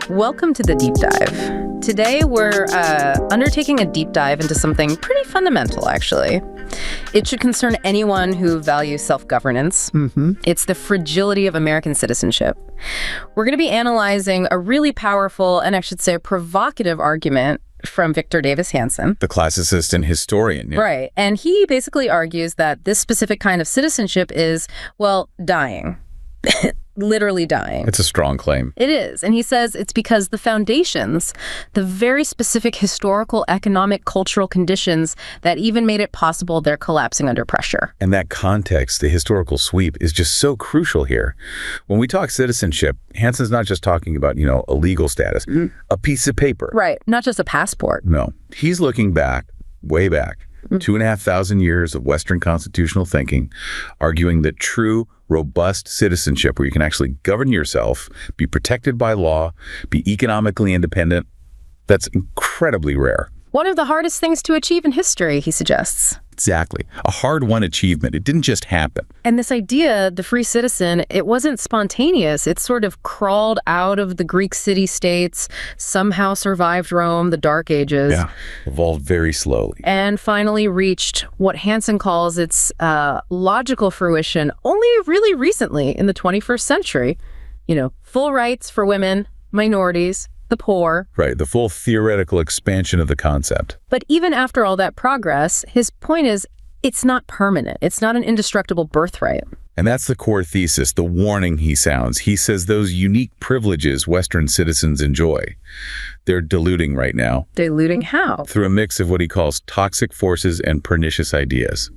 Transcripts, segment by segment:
Welcome to the deep dive. Today we're undertaking a deep dive into something pretty fundamental, actually. It should concern anyone who values self-governance. It's the fragility of American citizenship. We're going to be analyzing a really powerful, and I should say provocative argument from Victor Davis Hanson. The classicist and historian. Yeah. Right. And he basically argues that this specific kind of citizenship is, well, dying. Literally dying. It's a strong claim. It is. And he says it's because the foundations, the very specific historical, economic, cultural conditions that even made it possible, they're collapsing under pressure. And that context, the historical sweep, is just so crucial here. When we talk citizenship, Hanson's not just talking about, a legal status, a piece of paper. Right. Not just a passport. No. He's looking back, way back, 2,500 years of Western constitutional thinking, arguing that true, robust citizenship, where you can actually govern yourself, be protected by law, be economically independent, that's incredibly rare. One of the hardest things to achieve in history, he suggests. Exactly. A hard-won achievement. It didn't just happen. And this idea, the free citizen, it wasn't spontaneous. It sort of crawled out of the Greek city-states, somehow survived Rome, the Dark Ages. Yeah, evolved very slowly. And finally reached what Hanson calls its logical fruition only really recently in the 21st century. Full rights for women, minorities, the poor. Right, the full theoretical expansion of the concept. But even after all that progress, his point is it's not permanent. It's not an indestructible birthright. And that's the core thesis, the warning he sounds. He says those unique privileges Western citizens enjoy, they're diluting right now. Diluting how? Through a mix of what he calls toxic forces and pernicious ideas.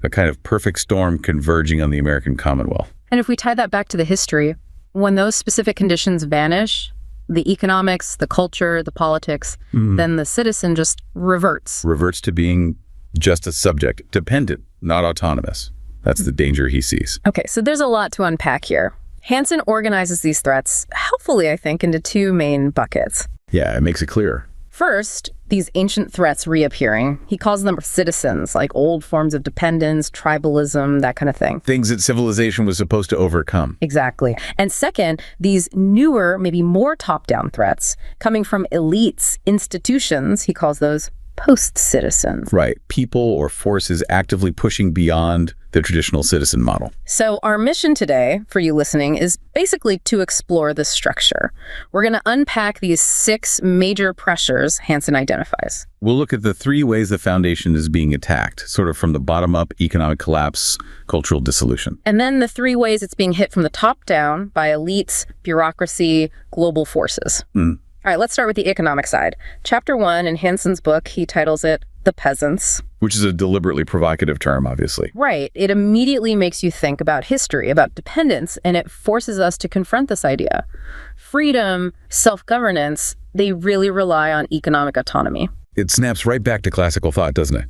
A kind of perfect storm converging on the American Commonwealth. And if we tie that back to the history, when those specific conditions vanish, the economics, the culture, the politics, then the citizen just reverts. Reverts to being just a subject, dependent, not autonomous. That's the danger he sees. Okay, so there's a lot to unpack here. Hanson organizes these threats, helpfully, I think, into two main buckets. Yeah, it makes it clear. First, these ancient threats reappearing. He calls them citizens, like old forms of dependence, tribalism, that kind of thing. Things that civilization was supposed to overcome. Exactly. And second, these newer, maybe more top-down threats coming from elites, institutions, he calls those post-citizens. Right. People or forces actively pushing beyond the traditional citizen model. So our mission today, for you listening, is basically to explore this structure. We're going to unpack these 6 major pressures Hanson identifies. We'll look at the 3 ways the foundation is being attacked, sort of from the bottom up, economic collapse, cultural dissolution. And then the 3 ways it's being hit from the top down by elites, bureaucracy, global forces. All right, let's start with the economic side. Chapter 1 in Hanson's book, he titles it The Peasants. Which is a deliberately provocative term, obviously. Right. It immediately makes you think about history, about dependence, and it forces us to confront this idea. Freedom, self-governance, they really rely on economic autonomy. It snaps right back to classical thought, doesn't it?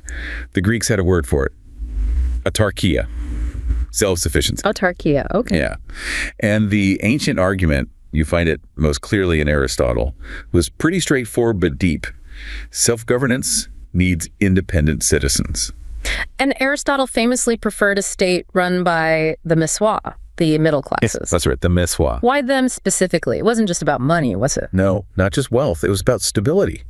The Greeks had a word for it. Autarkia. Self-sufficiency. Autarkia, okay. Yeah. And the ancient argument, you find it most clearly in Aristotle, was pretty straightforward but deep. Self-governance needs independent citizens. And Aristotle famously preferred a state run by the missois, the middle classes. Yes, that's right, the missois. Why them specifically? It wasn't just about money, was it? No, not just wealth. It was about stability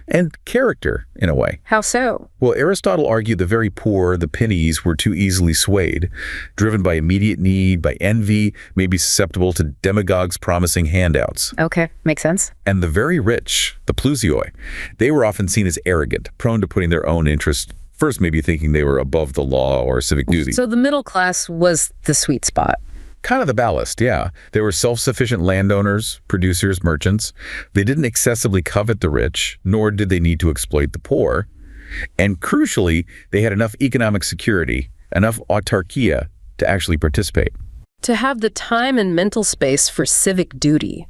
and character, in a way. How so? Well, Aristotle argued the very poor, the pennies, were too easily swayed, driven by immediate need, by envy, maybe susceptible to demagogues promising handouts. Okay, makes sense. And the very rich, the plusioi, they were often seen as arrogant, prone to putting their own interests first, maybe thinking they were above the law or civic duty. So the middle class was the sweet spot. Kind of the ballast, yeah. They were self-sufficient landowners, producers, merchants. They didn't excessively covet the rich, nor did they need to exploit the poor. And crucially, they had enough economic security, enough autarkia to actually participate. To have the time and mental space for civic duty,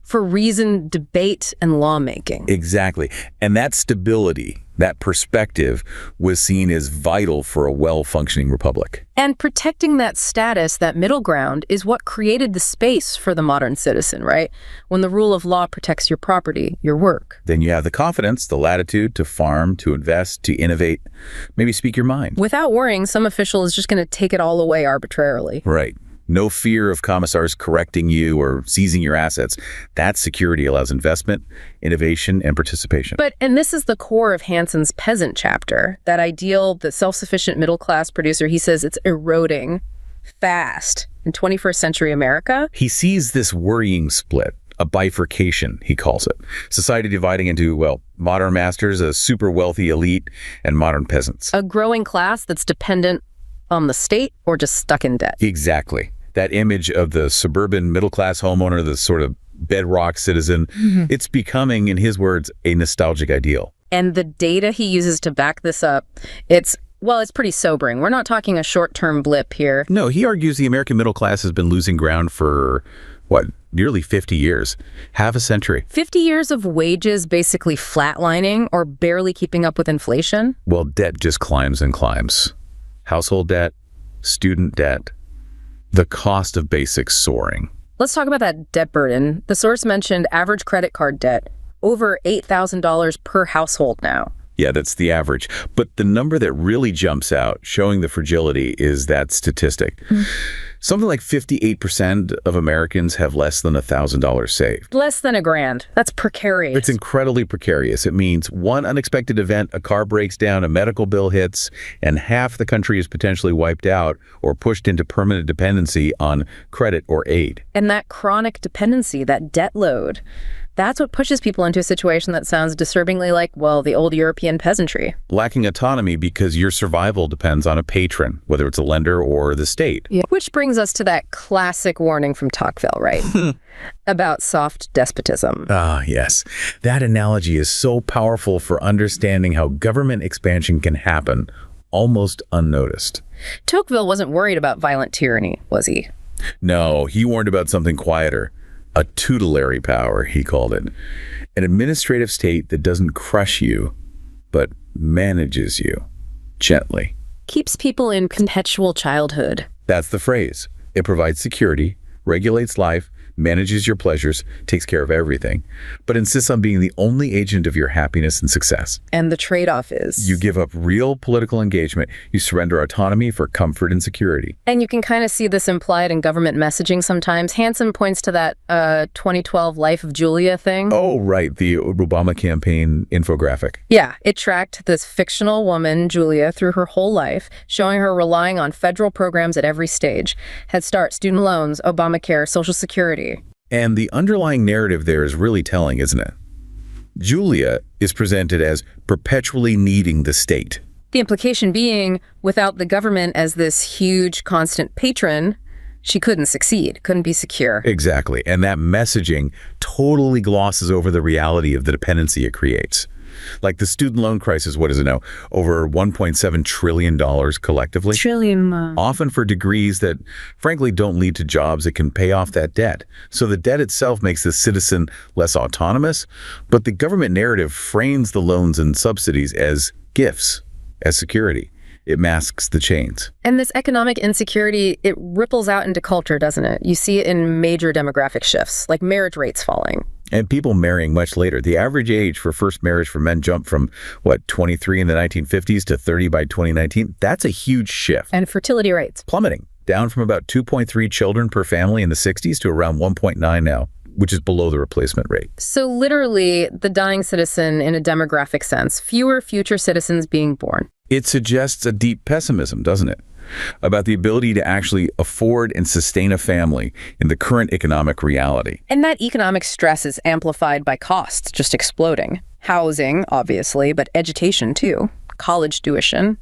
for reasoned debate and lawmaking. Exactly. And that stability, That perspective was seen as vital for a well-functioning republic. And protecting that status, that middle ground, is what created the space for the modern citizen, right? When the rule of law protects your property, your work. Then you have the confidence, the latitude to farm, to invest, to innovate, maybe speak your mind. Without worrying, some official is just going to take it all away arbitrarily. Right. No fear of commissars correcting you or seizing your assets. That security allows investment, innovation, and participation. And this is the core of Hanson's peasant chapter. That ideal, the self-sufficient middle-class producer, he says it's eroding fast in 21st century America. He sees this worrying split, a bifurcation, he calls it. Society dividing into, well, modern masters, a super wealthy elite, and modern peasants. A growing class that's dependent on the state or just stuck in debt. Exactly. That image of the suburban middle-class homeowner, the sort of bedrock citizen, it's becoming, in his words, a nostalgic ideal. And the data he uses to back this up, it's pretty sobering. We're not talking a short-term blip here. No, he argues the American middle class has been losing ground for, nearly 50 years, half a century. 50 years of wages basically flatlining or barely keeping up with inflation? Well, debt just climbs and climbs. Household debt, student debt, the cost of basics soaring. Let's talk about that debt burden. The source mentioned average credit card debt, over $8,000 per household now. Yeah, that's the average. But the number that really jumps out, showing the fragility, is that statistic. Something like 58% of Americans have less than $1,000 saved. Less than $1,000. That's precarious. It's incredibly precarious. It means one unexpected event, a car breaks down, a medical bill hits, and half the country is potentially wiped out or pushed into permanent dependency on credit or aid. And that chronic dependency, that debt load, that's what pushes people into a situation that sounds disturbingly like, the old European peasantry. Lacking autonomy because your survival depends on a patron, whether it's a lender or the state. Yeah. Which brings us to that classic warning from Tocqueville, right? About soft despotism. Ah, yes. That analogy is so powerful for understanding how government expansion can happen almost unnoticed. Tocqueville wasn't worried about violent tyranny, was he? No, he warned about something quieter. A tutelary power, he called it. An administrative state that doesn't crush you, but manages you gently. Keeps people in perpetual childhood. That's the phrase. It provides security, regulates life, manages your pleasures, takes care of everything, but insists on being the only agent of your happiness and success. And the trade-off is? You give up real political engagement. You surrender autonomy for comfort and security. And you can kind of see this implied in government messaging sometimes. Hanson points to that 2012 Life of Julia thing. Oh, right. The Obama campaign infographic. Yeah, it tracked this fictional woman, Julia, through her whole life, showing her relying on federal programs at every stage. Head Start, student loans, Obamacare, Social Security. And the underlying narrative there is really telling, isn't it? Julia is presented as perpetually needing the state. The implication being, without the government as this huge, constant patron, she couldn't succeed, couldn't be secure. Exactly. And that messaging totally glosses over the reality of the dependency it creates. Like the student loan crisis, what is it now? Over $1.7 trillion collectively? Often for degrees that, frankly, don't lead to jobs that can pay off that debt. So the debt itself makes the citizen less autonomous, but the government narrative frames the loans and subsidies as gifts, as security. It masks the chains. And this economic insecurity, it ripples out into culture, doesn't it? You see it in major demographic shifts, like marriage rates falling. And people marrying much later. The average age for first marriage for men jumped from, 23 in the 1950s to 30 by 2019? That's a huge shift. And fertility rates plummeting, down from about 2.3 children per family in the 60s to around 1.9 now, which is below the replacement rate. So literally, the dying citizen in a demographic sense, fewer future citizens being born. It suggests a deep pessimism, doesn't it? About the ability to actually afford and sustain a family in the current economic reality. And that economic stress is amplified by costs just exploding. Housing, obviously, but education too. College tuition.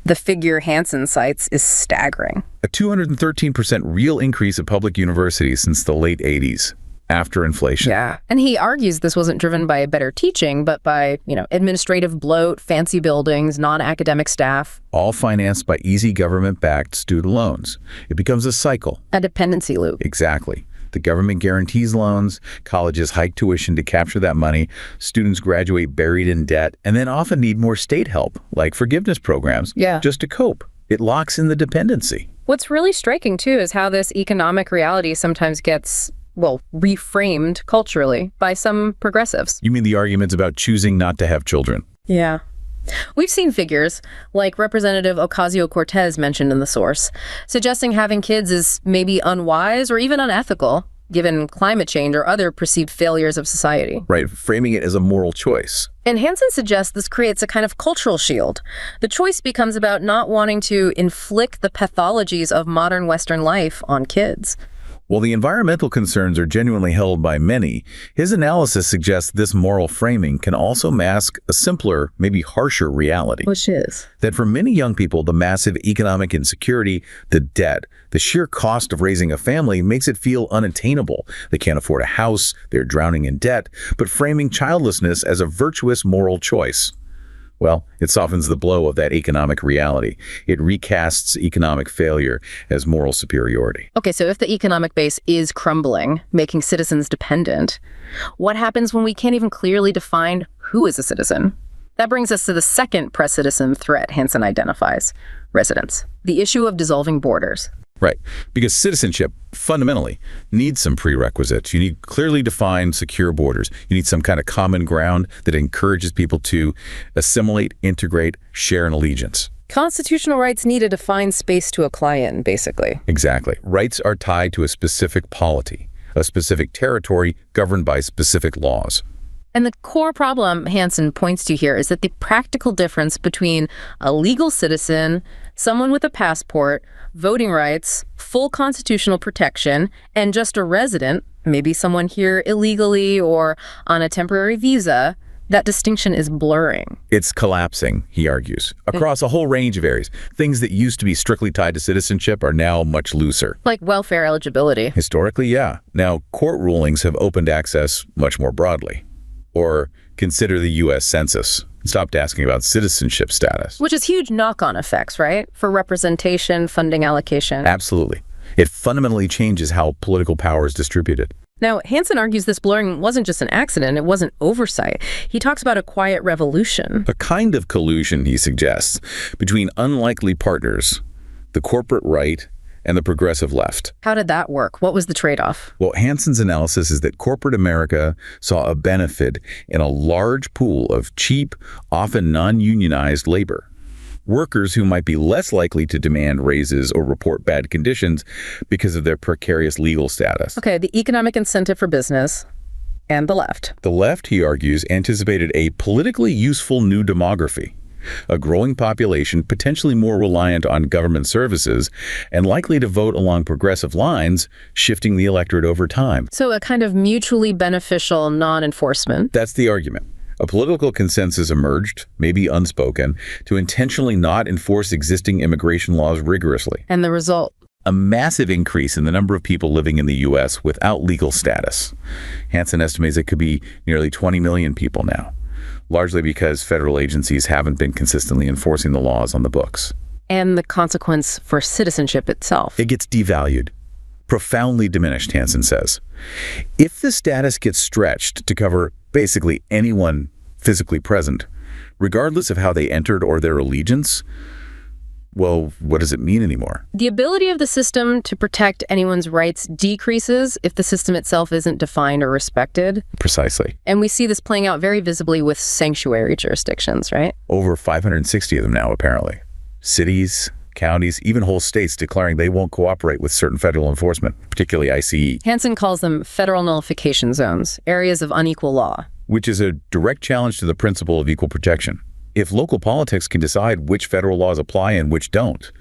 The figure Hanson cites is staggering. A 213% real increase at public universities since the late 80s. After inflation. Yeah. And he argues this wasn't driven by better teaching, but by, administrative bloat, fancy buildings, non-academic staff. All financed by easy government-backed student loans. It becomes a cycle. A dependency loop. Exactly. The government guarantees loans, colleges hike tuition to capture that money, students graduate buried in debt, and then often need more state help, like forgiveness programs, just to cope. It locks in the dependency. What's really striking, too, is how this economic reality sometimes gets, well, reframed culturally by some progressives. You mean the arguments about choosing not to have children? Yeah. We've seen figures, like Representative Ocasio-Cortez mentioned in the source, suggesting having kids is maybe unwise or even unethical, given climate change or other perceived failures of society. Right, framing it as a moral choice. And Hanson suggests this creates a kind of cultural shield. The choice becomes about not wanting to inflict the pathologies of modern Western life on kids. While the environmental concerns are genuinely held by many, his analysis suggests this moral framing can also mask a simpler, maybe harsher reality. Which is? That for many young people, the massive economic insecurity, the debt, the sheer cost of raising a family makes it feel unattainable. They can't afford a house, they're drowning in debt, but framing childlessness as a virtuous moral choice. Well, it softens the blow of that economic reality. It recasts economic failure as moral superiority. Okay, so if the economic base is crumbling, making citizens dependent, what happens when we can't even clearly define who is a citizen? That brings us to the second precitizen threat Hanson identifies: residence. The issue of dissolving borders. Right, because citizenship, fundamentally, needs some prerequisites. You need clearly defined, secure borders. You need some kind of common ground that encourages people to assimilate, integrate, share an allegiance. Constitutional rights need a defined space to apply in, basically. Exactly. Rights are tied to a specific polity, a specific territory governed by specific laws. And the core problem Hanson points to here is that the practical difference between a legal citizen, someone with a passport, voting rights, full constitutional protection, and just a resident, maybe someone here illegally or on a temporary visa, that distinction is blurring. It's collapsing, he argues, across a whole range of areas. Things that used to be strictly tied to citizenship are now much looser. Like welfare eligibility. Historically, yeah. Now, court rulings have opened access much more broadly. Or consider the U.S. Census. Stopped asking about citizenship status. Which is huge knock-on effects, right? For representation, funding allocation. Absolutely. It fundamentally changes how political power is distributed. Now, Hanson argues this blurring wasn't just an accident, it wasn't oversight. He talks about a quiet revolution. A kind of collusion, he suggests, between unlikely partners, the corporate right and the progressive left. How did that work? What was the trade-off? Well, Hanson's analysis is that corporate America saw a benefit in a large pool of cheap, often non-unionized labor. Workers who might be less likely to demand raises or report bad conditions because of their precarious legal status. Okay, the economic incentive for business and the left. The left, he argues, anticipated a politically useful new demography. A growing population potentially more reliant on government services and likely to vote along progressive lines, shifting the electorate over time. So a kind of mutually beneficial non-enforcement. That's the argument. A political consensus emerged, maybe unspoken, to intentionally not enforce existing immigration laws rigorously. And the result? A massive increase in the number of people living in the U.S. without legal status. Hanson estimates it could be nearly 20 million people now, largely because federal agencies haven't been consistently enforcing the laws on the books. And the consequence for citizenship itself. It gets devalued, profoundly diminished, Hanson says. If the status gets stretched to cover basically anyone physically present, regardless of how they entered or their allegiance, well, what does it mean anymore? The ability of the system to protect anyone's rights decreases if the system itself isn't defined or respected. Precisely. And we see this playing out very visibly with sanctuary jurisdictions, right? Over 560 of them now, apparently. Cities, counties, even whole states declaring they won't cooperate with certain federal enforcement, particularly ICE. Hanson calls them federal nullification zones, areas of unequal law. Which is a direct challenge to the principle of equal protection. If local politics can decide which federal laws apply and which don't,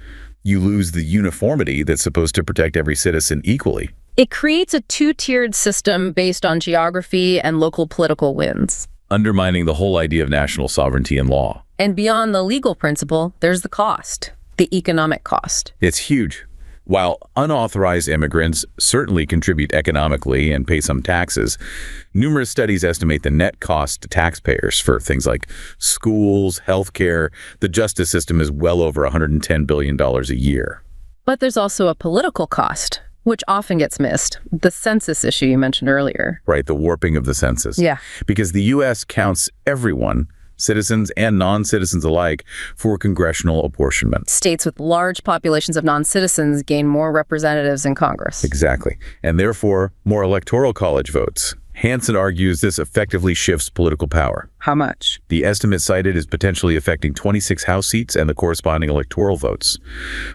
you lose the uniformity that's supposed to protect every citizen equally. It creates a two-tiered system based on geography and local political wins, undermining the whole idea of national sovereignty and law. And beyond the legal principle, there's the cost, the economic cost. It's huge. While unauthorized immigrants certainly contribute economically and pay some taxes, numerous studies estimate the net cost to taxpayers for things like schools, healthcare. The justice system is well over $110 billion a year. But there's also a political cost. Which often gets missed. The census issue you mentioned earlier. Right, the warping of the census. Yeah. Because the U.S. counts everyone, citizens and non-citizens alike, for congressional apportionment. States with large populations of non-citizens gain more representatives in Congress. Exactly. And therefore, more Electoral College votes. Hanson argues this effectively shifts political power. How much? The estimate cited is potentially affecting 26 House seats and the corresponding electoral votes,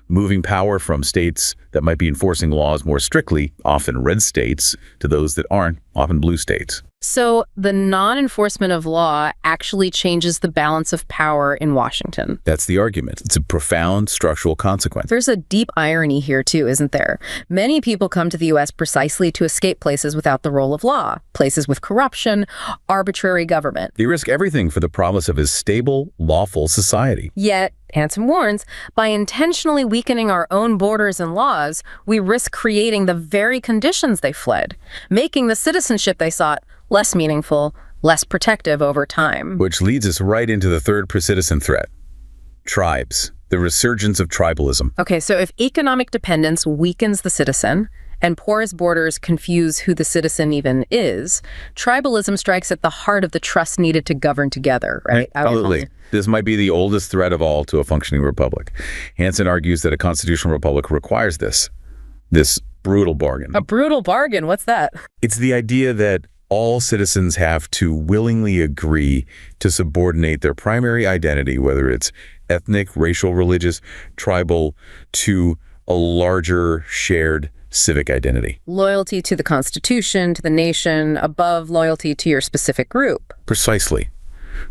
moving power from states that might be enforcing laws more strictly, often red states, to those that aren't, often blue states. So the non-enforcement of law actually changes the balance of power in Washington. That's the argument. It's a profound structural consequence. There's a deep irony here, too, isn't there? Many people come to the U.S. precisely to escape places without the role of law, places with corruption, arbitrary government. They risk everything for the promise of a stable, lawful society. Yet, Hanson warns, by intentionally weakening our own borders and laws, we risk creating the very conditions they fled, making the citizenship they sought less meaningful, less protective over time. Which leads us right into the third per-citizen threat. Tribes, the resurgence of tribalism. Okay, so if economic dependence weakens the citizen, and porous borders confuse who the citizen even is, tribalism strikes at the heart of the trust needed to govern together, right? Absolutely. This might be the oldest threat of all to a functioning republic. Hanson argues that a constitutional republic requires this brutal bargain. A brutal bargain? What's that? It's the idea that all citizens have to willingly agree to subordinate their primary identity, whether it's ethnic, racial, religious, tribal, to a larger shared civic identity. Loyalty to the Constitution, to the nation, above loyalty to your specific group. Precisely.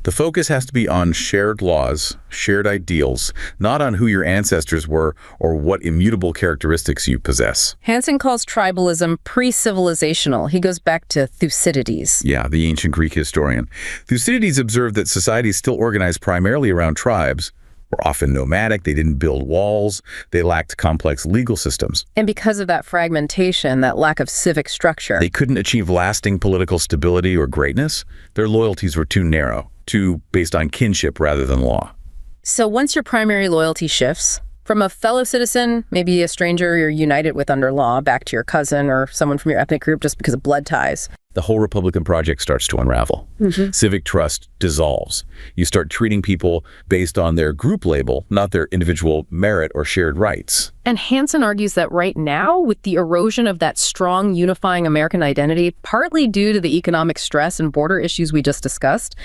The focus has to be on shared laws, shared ideals, not on who your ancestors were or what immutable characteristics you possess. Hanson calls tribalism pre-civilizational. He goes back to Thucydides. Yeah, the ancient Greek historian. Thucydides observed that societies still organized primarily around tribes, were often nomadic, they didn't build walls, they lacked complex legal systems. And because of that fragmentation, that lack of civic structure, they couldn't achieve lasting political stability or greatness. Their loyalties were too narrow, too based on kinship rather than law. So once your primary loyalty shifts from a fellow citizen, maybe a stranger you're united with under law, back to your cousin or someone from your ethnic group just because of blood ties, the whole Republican project starts to unravel. Civic trust dissolves. You start treating people based on their group label, not their individual merit or shared rights. And Hanson argues that right now, with the erosion of that strong unifying American identity, partly due to the economic stress and border issues we just discussed,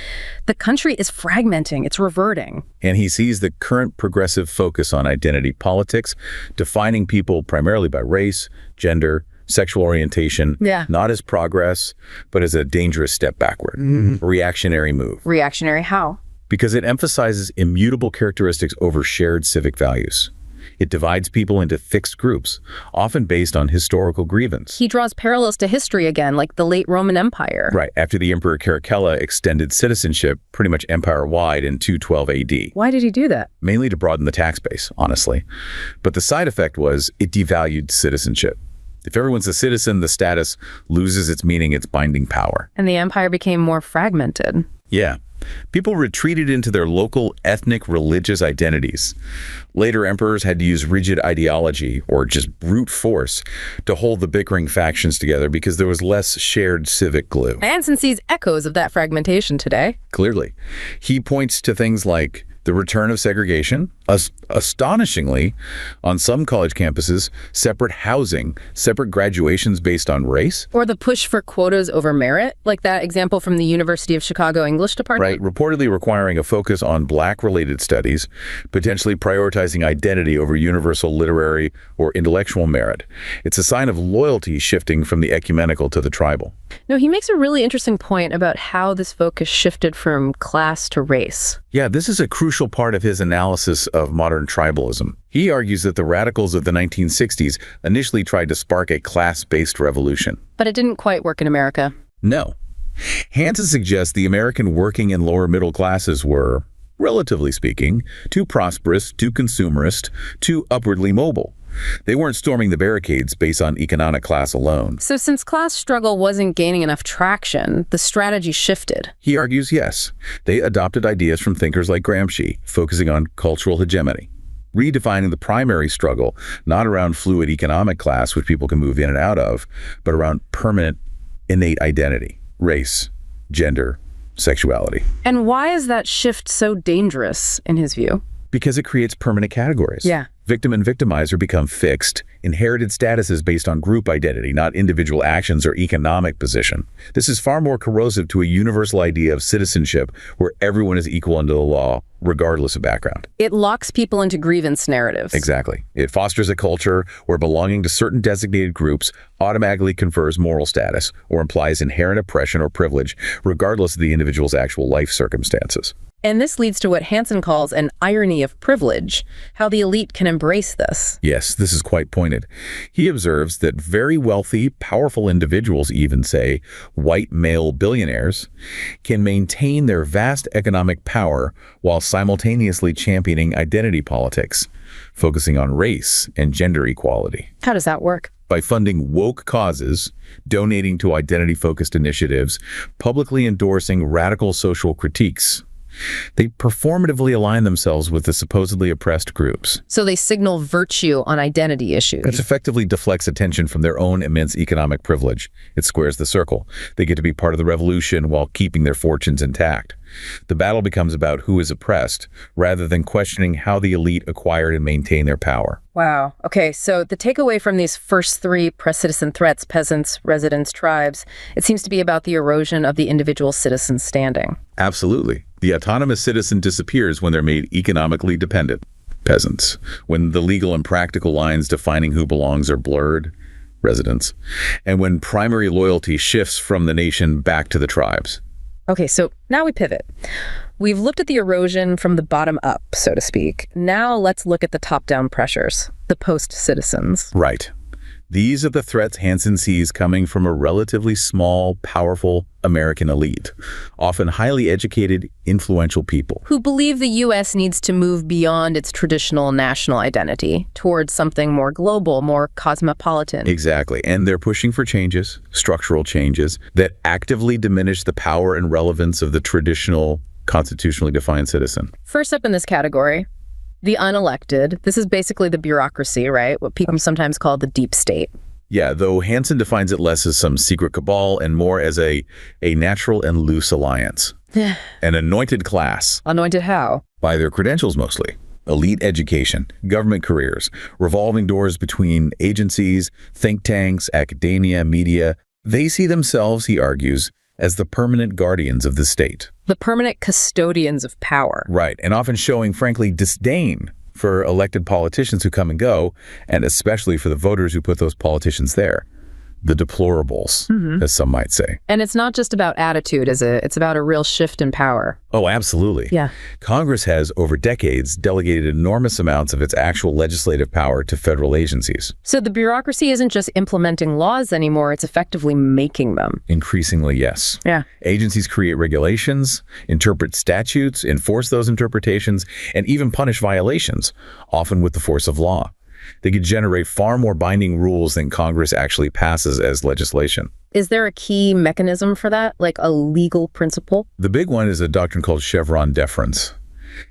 the country is fragmenting, it's reverting. And he sees the current progressive focus on identity politics, defining people primarily by race, gender, sexual orientation, not as progress, but as a dangerous step backward, a reactionary move. Reactionary how? Because it emphasizes immutable characteristics over shared civic values. It divides people into fixed groups, often based on historical grievance. He draws parallels to history again, like the late Roman Empire. Right, after the Emperor Caracalla extended citizenship pretty much empire-wide in 212 AD. Why did he do that? Mainly to broaden the tax base, honestly. But the side effect was it devalued citizenship. If everyone's a citizen, the status loses its meaning, its binding power. And the empire became more fragmented. Yeah. People retreated into their local ethnic religious identities. Later emperors had to use rigid ideology or just brute force to hold the bickering factions together because there was less shared civic glue. Hanson sees echoes of that fragmentation today. Clearly. He points to things like the return of segregation, astonishingly, on some college campuses, separate housing, separate graduations based on race. Or the push for quotas over merit, like that example from the University of Chicago English Department. Right, reportedly requiring a focus on Black-related studies, potentially prioritizing identity over universal literary or intellectual merit. It's a sign of loyalty shifting from the ecumenical to the tribal. No, he makes a really interesting point about how this focus shifted from class to race. Yeah, this is a crucial part of his analysis of modern tribalism. He argues that the radicals of the 1960s initially tried to spark a class-based revolution. But it didn't quite work in America. No. Hanson suggests the American working and lower middle classes were, relatively speaking, too prosperous, too consumerist, too upwardly mobile. They weren't storming the barricades based on economic class alone. So since class struggle wasn't gaining enough traction, the strategy shifted. He argues yes. They adopted ideas from thinkers like Gramsci, focusing on cultural hegemony. redefining the primary struggle, not around fluid economic class, which people can move in and out of, but around permanent innate identity, race, gender, sexuality. And why is that shift so dangerous in his view? Because it creates permanent categories. Yeah. Victim and victimizer become fixed, inherited statuses based on group identity, not individual actions or economic position. This is far more corrosive to a universal idea of citizenship where everyone is equal under the law, regardless of background. It locks people into grievance narratives. Exactly. It fosters a culture where belonging to certain designated groups automatically confers moral status or implies inherent oppression or privilege, regardless of the individual's actual life circumstances. And this leads to what Hanson calls an irony of privilege, how the elite can embrace this. Yes, this is quite pointed. He observes that very wealthy, powerful individuals, even say white male billionaires, can maintain their vast economic power while simultaneously championing identity politics, focusing on race and gender equality. How does that work? By funding woke causes, donating to identity-focused initiatives, publicly endorsing radical social critiques. They performatively align themselves with the supposedly oppressed groups. So they signal virtue on identity issues. Which effectively deflects attention from their own immense economic privilege. It squares the circle. They get to be part of the revolution while keeping their fortunes intact. The battle becomes about who is oppressed, rather than questioning how the elite acquired and maintain their power. Wow. Okay, so the takeaway from these first three press-citizen threats, peasants, residents, tribes, it seems to be about the erosion of the individual citizen's standing. Absolutely. The autonomous citizen disappears when they're made economically dependent. Peasants. When the legal and practical lines defining who belongs are blurred. Residents. And when primary loyalty shifts from the nation back to the tribes. Okay, so now we pivot. We've looked at the erosion from the bottom up, so to speak. Now let's look at the top-down pressures, the post-citizens. Right. These are the threats Hanson sees coming from a relatively small, powerful American elite, often highly educated, influential people. Who believe the U.S. needs to move beyond its traditional national identity towards something more global, more cosmopolitan. Exactly. And they're pushing for changes, structural changes, that actively diminish the power and relevance of the traditional, constitutionally defined citizen. First up in this category, the unelected. This is basically the bureaucracy, right? What people sometimes call the deep state. Yeah, though Hanson defines it less as some secret cabal and more as a natural and loose alliance. An anointed class. Anointed how? By their credentials mostly. Elite education, government careers, revolving doors between agencies, think tanks, academia, media. They see themselves, he argues, as the permanent guardians of the state. The permanent custodians of power. Right, and often showing, frankly, disdain for elected politicians who come and go, and especially for the voters who put those politicians there. The deplorables, as some might say. And it's not just about attitude, is it? It's about a real shift in power. Oh, absolutely. Yeah. Congress has, over decades, delegated enormous amounts of its actual legislative power to federal agencies. So the bureaucracy isn't just implementing laws anymore, it's effectively making them. Increasingly, yes. Yeah. Agencies create regulations, interpret statutes, enforce those interpretations, and even punish violations, often with the force of law. They could generate far more binding rules than Congress actually passes as legislation. Is there a key mechanism for that, like a legal principle? The big one is a doctrine called Chevron deference.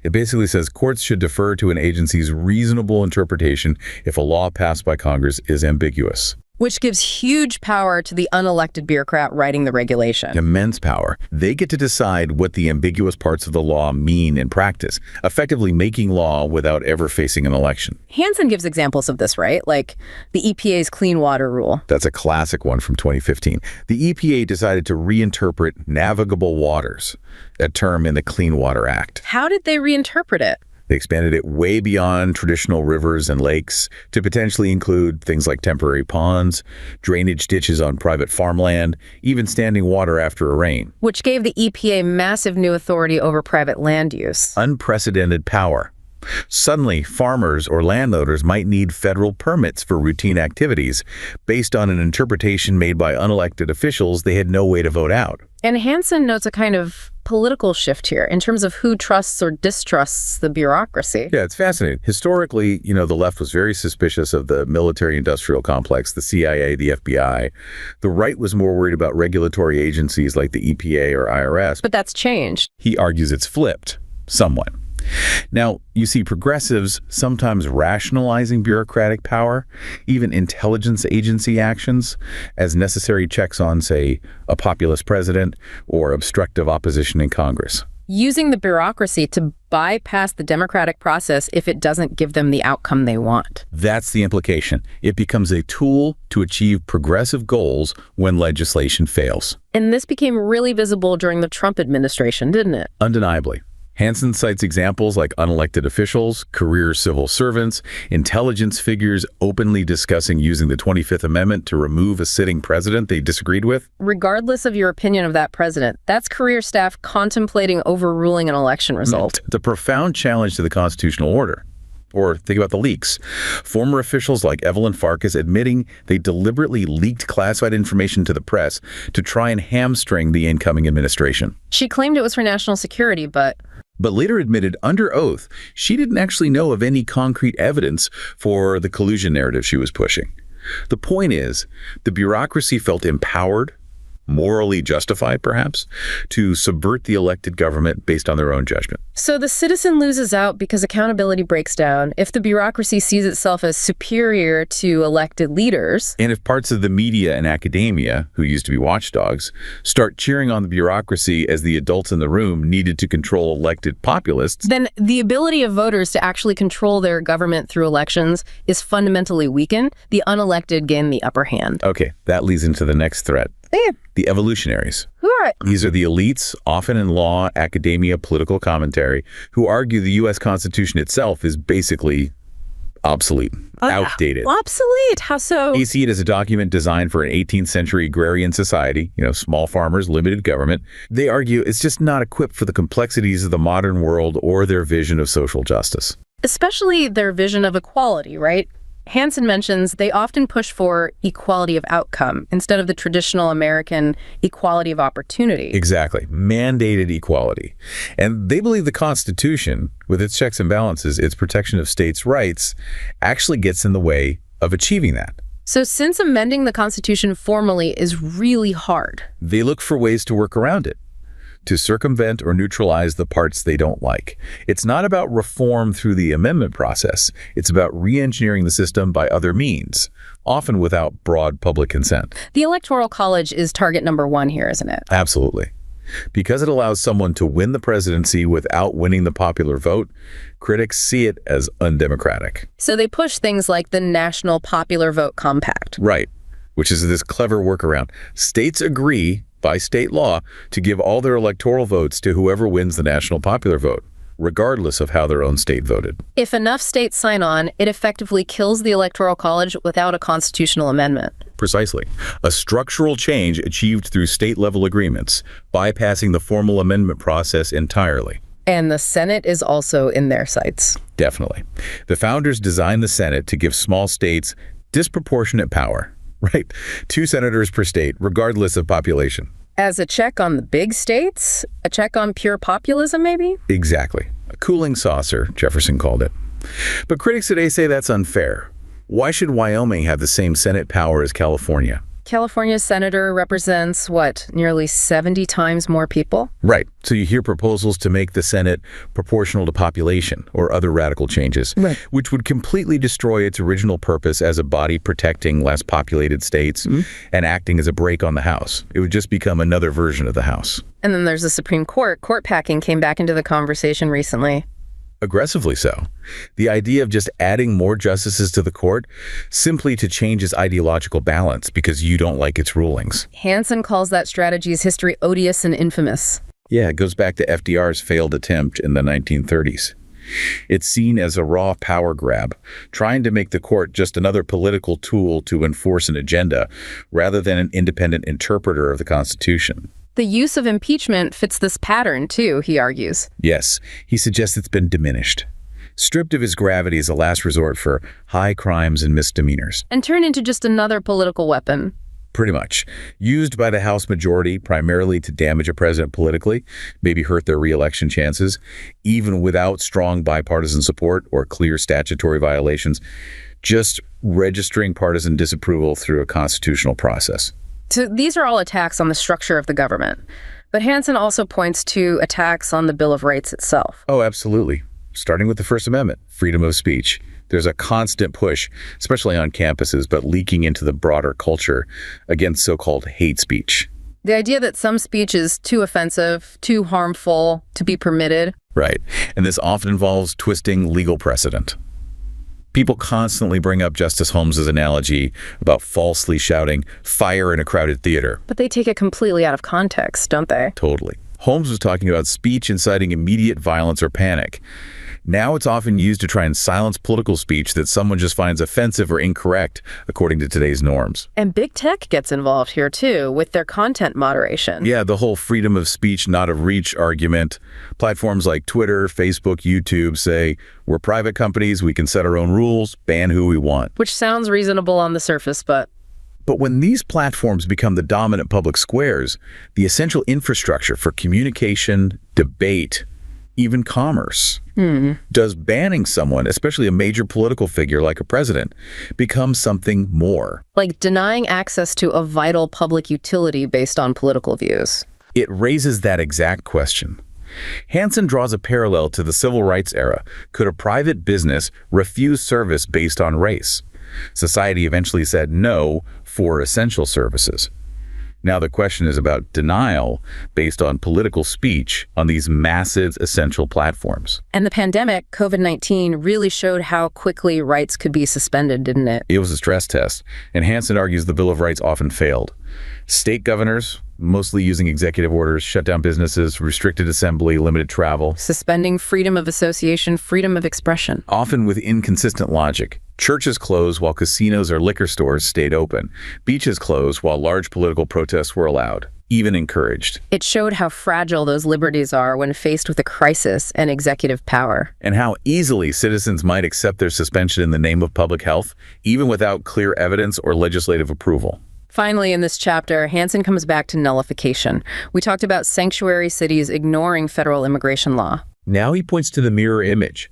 It basically says courts should defer to an agency's reasonable interpretation if a law passed by Congress is ambiguous. Which gives huge power to the unelected bureaucrat writing the regulation. Immense power. They get to decide what the ambiguous parts of the law mean in practice, effectively making law without ever facing an election. Hanson gives examples of this, right? Like the EPA's clean water rule. That's a classic one from 2015. The EPA decided to reinterpret navigable waters, a term in the Clean Water Act. How did they reinterpret it? They expanded it way beyond traditional rivers and lakes to potentially include things like temporary ponds, drainage ditches on private farmland, even standing water after a rain. Which gave the EPA massive new authority over private land use. Unprecedented power. Suddenly, farmers or landowners might need federal permits for routine activities based on an interpretation made by unelected officials they had no way to vote out. And Hanson notes a kind of political shift here in terms of who trusts or distrusts the bureaucracy. Yeah, it's fascinating. Historically, the left was very suspicious of the military-industrial complex, the CIA, the FBI. The right was more worried about regulatory agencies like the EPA or IRS. But that's changed. He argues it's flipped, somewhat. Now, you see progressives sometimes rationalizing bureaucratic power, even intelligence agency actions, as necessary checks on, say, a populist president or obstructive opposition in Congress. Using the bureaucracy to bypass the democratic process if it doesn't give them the outcome they want. That's the implication. It becomes a tool to achieve progressive goals when legislation fails. And this became really visible during the Trump administration, didn't it? Undeniably. Hanson cites examples like unelected officials, career civil servants, intelligence figures openly discussing using the 25th Amendment to remove a sitting president they disagreed with. Regardless of your opinion of that president, that's career staff contemplating overruling an election result. It's a profound challenge to the constitutional order. Or think about the leaks. Former officials like Evelyn Farkas admitting they deliberately leaked classified information to the press to try and hamstring the incoming administration. She claimed it was for national security, but later admitted under oath she didn't actually know of any concrete evidence for the collusion narrative she was pushing. The point is, the bureaucracy felt empowered, morally justified perhaps, to subvert the elected government based on their own judgment. So the citizen loses out because accountability breaks down if the bureaucracy sees itself as superior to elected leaders. And if parts of the media and academia, who used to be watchdogs, start cheering on the bureaucracy as the adults in the room needed to control elected populists, then the ability of voters to actually control their government through elections is fundamentally weakened. The unelected gain the upper hand. Okay, that leads into the next threat. Yeah. The evolutionaries. Who are it? These are the elites, often in law, academia, political commentary, who argue the U.S. Constitution itself is basically obsolete, outdated. Obsolete? How so? They see it as a document designed for an 18th century agrarian society, small farmers, limited government. They argue it's just not equipped for the complexities of the modern world or their vision of social justice. Especially their vision of equality, right? Hanson mentions they often push for equality of outcome instead of the traditional American equality of opportunity. Exactly. Mandated equality. And they believe the Constitution, with its checks and balances, its protection of states' rights, actually gets in the way of achieving that. So since amending the Constitution formally is really hard, they look for ways to work around it, to circumvent or neutralize the parts they don't like. It's not about reform through the amendment process. It's about re-engineering the system by other means, often without broad public consent. The Electoral College is target number one here, isn't it? Absolutely. Because it allows someone to win the presidency without winning the popular vote, critics see it as undemocratic. So they push things like the National Popular Vote Compact. Right, which is this clever workaround. States agree by state law to give all their electoral votes to whoever wins the national popular vote, regardless of how their own state voted. If enough states sign on, it effectively kills the Electoral College without a constitutional amendment. Precisely. A structural change achieved through state-level agreements, bypassing the formal amendment process entirely. And the Senate is also in their sights. Definitely. The founders designed the Senate to give small states disproportionate power. Right. 2 senators per state, regardless of population. As a check on the big states? A check on pure populism, maybe? Exactly. A cooling saucer, Jefferson called it. But critics today say that's unfair. Why should Wyoming have the same Senate power as California? California's senator represents, nearly 70 times more people? Right. So you hear proposals to make the Senate proportional to population or other radical changes, right, which would completely destroy its original purpose as a body protecting less populated states and acting as a brake on the House. It would just become another version of the House. And then there's the Supreme Court. Court packing came back into the conversation recently. Aggressively so. The idea of just adding more justices to the court simply to change its ideological balance because you don't like its rulings. Hanson calls that strategy's history odious and infamous. Yeah, it goes back to FDR's failed attempt in the 1930s. It's seen as a raw power grab, trying to make the court just another political tool to enforce an agenda rather than an independent interpreter of the Constitution. The use of impeachment fits this pattern, too, he argues. Yes, he suggests it's been diminished, stripped of its gravity as a last resort for high crimes and misdemeanors. And turned into just another political weapon. Pretty much. Used by the House majority primarily to damage a president politically, maybe hurt their re-election chances, even without strong bipartisan support or clear statutory violations, just registering partisan disapproval through a constitutional process. So these are all attacks on the structure of the government. But Hanson also points to attacks on the Bill of Rights itself. Oh, absolutely. starting with the First Amendment, freedom of speech. There's a constant push, especially on campuses, but leaking into the broader culture against so-called hate speech. The idea that some speech is too offensive, too harmful to be permitted. Right. And this often involves twisting legal precedent. People constantly bring up Justice Holmes's analogy about falsely shouting fire in a crowded theater. But they take it completely out of context, don't they? Totally. Holmes was talking about speech inciting immediate violence or panic. Now it's often used to try and silence political speech that someone just finds offensive or incorrect, according to today's norms. And big tech gets involved here, too, with their content moderation. Yeah, the whole freedom of speech, not of reach argument. Platforms like Twitter, Facebook, YouTube say, we're private companies, we can set our own rules, ban who we want. Which sounds reasonable on the surface, But when these platforms become the dominant public squares, the essential infrastructure for communication, debate, even commerce, does banning someone, especially a major political figure like a president, become something more? Like denying access to a vital public utility based on political views. It raises that exact question. Hanson draws a parallel to the civil rights era. Could a private business refuse service based on race? Society eventually said no for essential services. Now the question is about denial based on political speech on these massive essential platforms. And the pandemic, COVID-19, really showed how quickly rights could be suspended, didn't it? It was a stress test, and Hanson argues the Bill of Rights often failed. State governors, mostly using executive orders, shut down businesses, restricted assembly, limited travel. Suspending freedom of association, freedom of expression. Often with inconsistent logic. Churches closed while casinos or liquor stores stayed open. Beaches closed while large political protests were allowed, even encouraged. It showed how fragile those liberties are when faced with a crisis and executive power. And how easily citizens might accept their suspension in the name of public health, even without clear evidence or legislative approval. Finally, in this chapter, Hanson comes back to nullification. We talked about sanctuary cities ignoring federal immigration law. Now he points to the mirror image.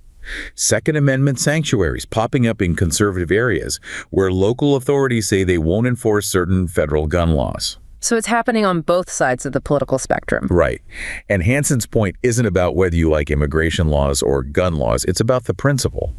Second Amendment sanctuaries popping up in conservative areas where local authorities say they won't enforce certain federal gun laws. So it's happening on both sides of the political spectrum. Right. And Hanson's point isn't about whether you like immigration laws or gun laws. It's about the principle.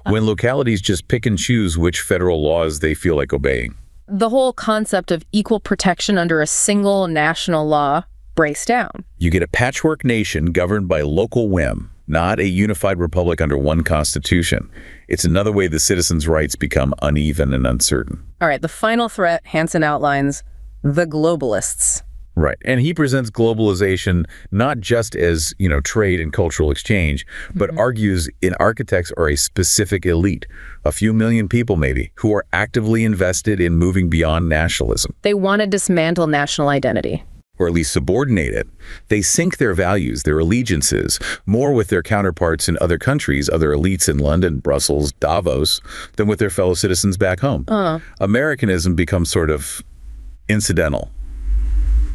When localities just pick and choose which federal laws they feel like obeying. The whole concept of equal protection under a single national law breaks down. You get a patchwork nation governed by local whim, not a unified republic under one constitution. It's another way the citizens' rights become uneven and uncertain. All right, the final threat Hanson outlines, the globalists. Right. And he presents globalization not just as, trade and cultural exchange, but argues in architects are a specific elite, a few million people maybe, who are actively invested in moving beyond nationalism. They want to dismantle national identity. Or at least subordinate it. They sync their values, their allegiances, more with their counterparts in other countries, other elites in London, Brussels, Davos, than with their fellow citizens back home. Americanism becomes sort of incidental,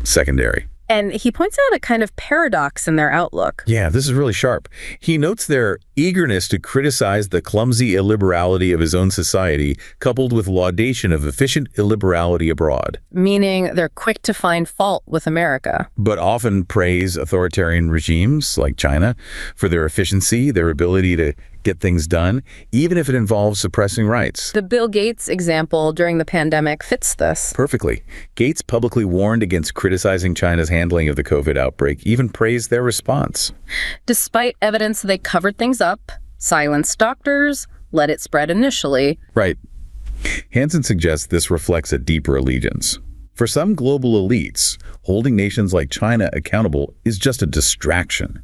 secondary. And he points out a kind of paradox in their outlook. Yeah, this is really sharp. He notes their eagerness to criticize the clumsy illiberality of his own society, coupled with laudation of efficient illiberality abroad. Meaning they're quick to find fault with America. But often praise authoritarian regimes like China for their efficiency, their ability to get things done, even if it involves suppressing rights. The Bill Gates example during the pandemic fits this. Perfectly. Gates publicly warned against criticizing China's handling of the COVID outbreak, even praised their response. Despite evidence they covered things up, silenced doctors, let it spread initially. Right. Hanson suggests this reflects a deeper allegiance. For some global elites, holding nations like China accountable is just a distraction.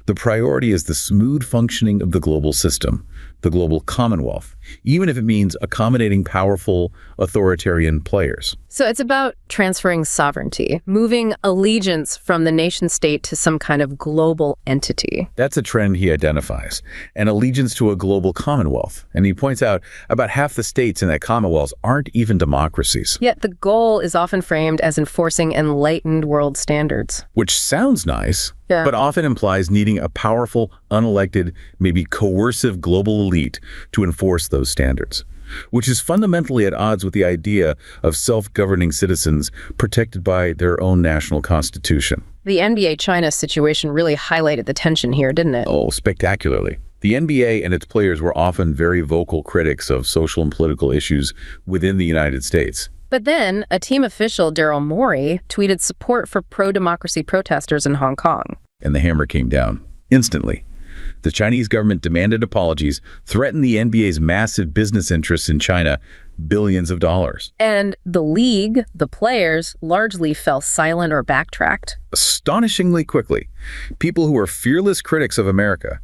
The priority is the smooth functioning of the global system, the global commonwealth, even if it means accommodating powerful authoritarian players. So it's about transferring sovereignty, moving allegiance from the nation state to some kind of global entity. That's a trend he identifies, an allegiance to a global commonwealth. And he points out about half the states in that commonwealth aren't even democracies. Yet the goal is often framed as enforcing enlightened world standards. Which sounds nice, Yeah. but often implies needing a powerful, unelected, maybe coercive global elite to enforce those standards. which is fundamentally at odds with the idea of self-governing citizens protected by their own national constitution. The NBA-China situation really highlighted the tension here, didn't it? Oh, spectacularly. The NBA and its players were often very vocal critics of social and political issues within the United States. But then, a team official, Daryl Morey, tweeted support for pro-democracy protesters in Hong Kong. And the hammer came down instantly. The Chinese government demanded apologies, threatened the NBA's massive business interests in China, billions of dollars. And the league, the players, largely fell silent or backtracked. Astonishingly quickly, people who were fearless critics of America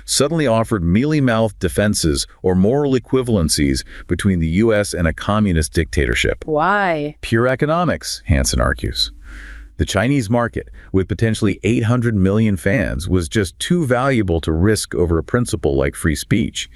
suddenly offered mealy-mouthed defenses or moral equivalencies between the U.S. and a communist dictatorship. Why? Pure economics, Hanson argues. The Chinese market, with potentially 800 million fans, was just too valuable to risk over a principle like free speech.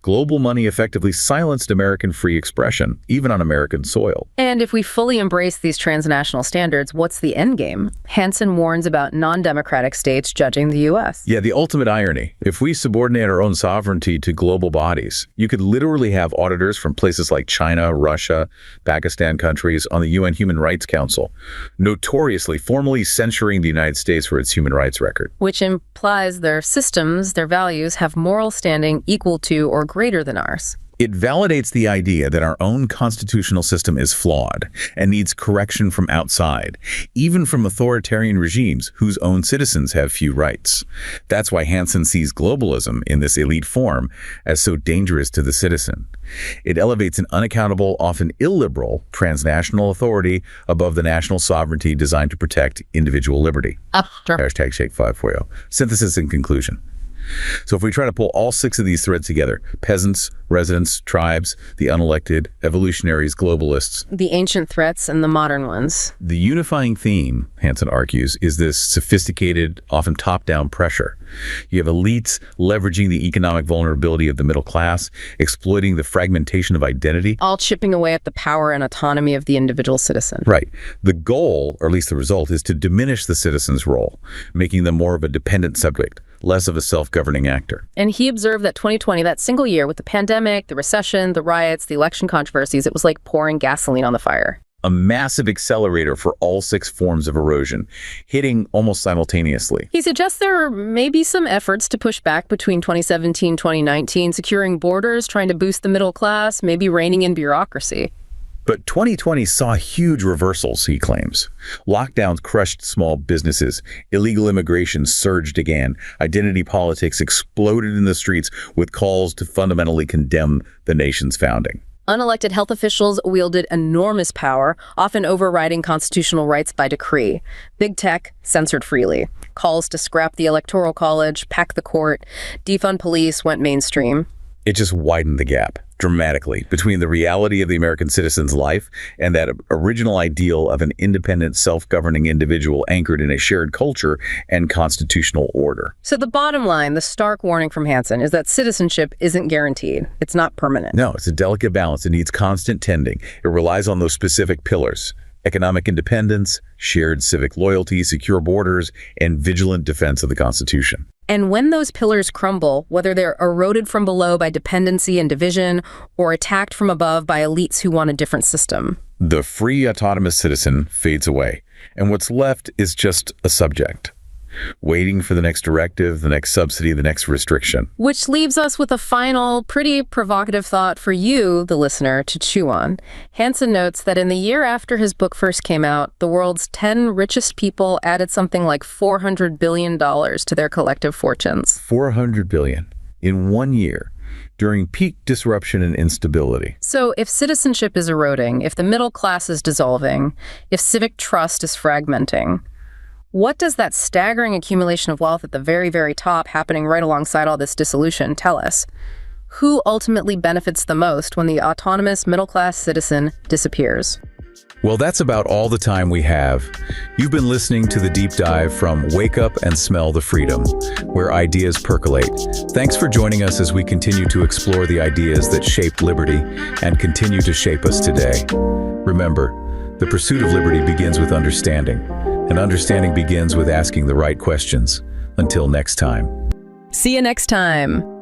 Global money effectively silenced American free expression, even on American soil. And if we fully embrace these transnational standards, what's the endgame? Hanson warns about non-democratic states judging the U.S. Yeah, the ultimate irony. If we subordinate our own sovereignty to global bodies, you could literally have auditors from places like China, Russia, Pakistan countries on the UN Human Rights Council, notoriously formally censuring the United States for its human rights record. Which implies their systems, their values, have moral standing equal to or greater than ours. It validates the idea that our own constitutional system is flawed and needs correction from outside, even from authoritarian regimes whose own citizens have few rights. That's why Hanson sees globalism in this elite form as so dangerous to the citizen. It elevates an unaccountable, often illiberal, transnational authority above the national sovereignty designed to protect individual liberty. Sure. Hashtag Shake 5 for you. Synthesis and conclusion. So if we try to pull all 6 of these threads together, peasants, residents, tribes, the unelected, evolutionaries, globalists, The ancient threats and the modern ones. the unifying theme, Hanson argues, is this sophisticated, often top-down pressure. You have elites leveraging the economic vulnerability of the middle class, exploiting the fragmentation of identity. All chipping away at the power and autonomy of the individual citizen. Right. The goal, or at least the result, is to diminish the citizen's role, making them more of a dependent subject, less of a self-governing actor. And he observed that 2020, that single year with the pandemic, the recession, the riots, the election controversies, it was like pouring gasoline on the fire. A massive accelerator for all 6 forms of erosion, hitting almost simultaneously. He suggests there may be some efforts to push back between 2017 2019, securing borders, trying to boost the middle class, maybe reining in bureaucracy. But 2020 saw huge reversals, he claims. Lockdowns crushed small businesses. Illegal immigration surged again. Identity politics exploded in the streets with calls to fundamentally condemn the nation's founding. Unelected health officials wielded enormous power, often overriding constitutional rights by decree. Big tech censored freely. Calls to scrap the Electoral College, pack the court, defund police went mainstream. It just widened the gap dramatically between the reality of the American citizen's life and that original ideal of an independent, self-governing individual anchored in a shared culture and constitutional order. So the bottom line, the stark warning from Hanson, is that citizenship isn't guaranteed. It's not permanent. No, it's a delicate balance. It needs constant tending. It relies on those specific pillars: economic independence, shared civic loyalty, secure borders, and vigilant defense of the Constitution. And when those pillars crumble, whether they're eroded from below by dependency and division, or attacked from above by elites who want a different system, the free autonomous citizen fades away, and what's left is just a subject, waiting for the next directive, the next subsidy, the next restriction. Which leaves us with a final, pretty provocative thought for you, the listener, to chew on. Hanson notes that in the year after his book first came out, the world's 10 richest people added something like $400 billion to their collective fortunes. $400 billion in 1 year, during peak disruption and instability. So if citizenship is eroding, if the middle class is dissolving, if civic trust is fragmenting, what does that staggering accumulation of wealth at the very, very top, happening right alongside all this dissolution, tell us? Who ultimately benefits the most when the autonomous middle-class citizen disappears? Well, that's about all the time we have. You've been listening to The Deep Dive from Wake Up and Smell the Freedom, where ideas percolate. Thanks for joining us as we continue to explore the ideas that shaped liberty and continue to shape us today. Remember, the pursuit of liberty begins with understanding, and understanding begins with asking the right questions. Until next time. See you next time.